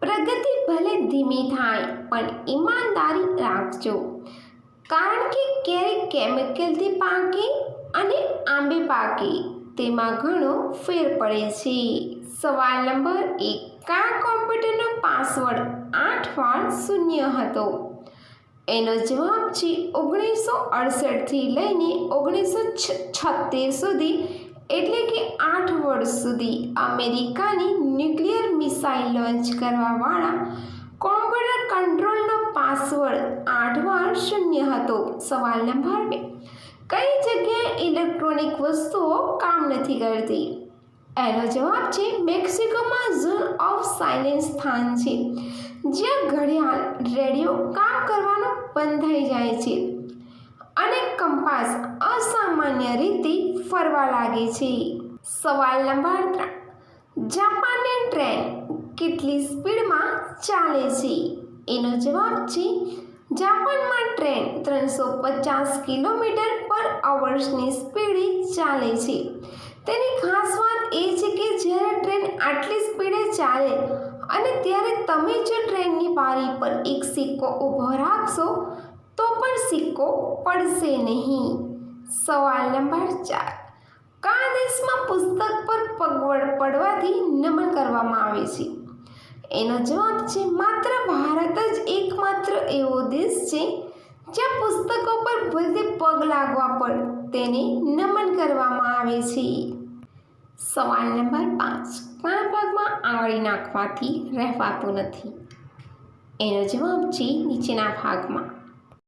પ્રગતિ ભલે ધીમી થાય પણ ઈમાનદારી રાખજો, કારણ કે કેરી કેમિકલથી પાકે અને આંબે પાકે તેમાં ઘણો ફેર પડે છે. સવાલ નંબર 1. કયા કોમ્પ્યુટરનો પાસવર્ડ 8 વાર 0 હતો? એનો જવાબ છે 1968 થી લઈને 1976 સુધી, એટલે કે 8 વર્ષ સુધી અમેરિકાની ન્યુક્લિયર મિસાઇલ લોન્ચ કરવાવાળા કોમ્પ્યુટર કંટ્રોલનો પાસવર્ડ 8 વાર 0 હતો. સવાલ નંબર 2. કઈ જગ્યાએ ઇલેક્ટ્રોનિક વસ્તુઓ કામ નથી કરતી? એનો જવાબ છે મેક્સિકોમાં ઝોન ઓફ સાયલેન્સ સ્થાન છે, જ્યાં ઘડિયાળ, રેડિયો કામ કરવાનું બંધ થઈ જાય છે અને કંપાસ અસામાન્ય રીતે ફરવા લાગે છે. સવાલ નંબર 3. જાપાનની ટ્રેન કેટલી સ્પીડમાં ચાલે છે? એનો જવાબ છે જાપાનમાં ટ્રેન 350 કિલોમીટર પર અવર્સની સ્પીડે ચાલે છે. તેની ખાસ વાત એ છે કે જ્યારે ટ્રેન આટલી સ્પીડે ચાલે અને ત્યારે તમે જો ટ્રેનની બારી પર એક સિક્કો ઊભો રાખશો તો પણ સિક્કો પડશે નહીં. સવાલ નંબર 4. કયા દેશમાં પુસ્તક પર પગવડ પડવાથી નમન કરવામાં આવે છે? એનો જવાબ છે માત્ર ભારત જ એકમાત્ર એવો દેશ છે જ્યાં પુસ્તકો પર ભૂલથી પગ લાગવા પર તેને નમન કરવામાં આવે છે. સવાલ નંબર 5. કયા ભાગમાં આંગળી નાખવાથી રહેવાતું નથી? એનો જવાબ છે નીચેના ભાગમાં.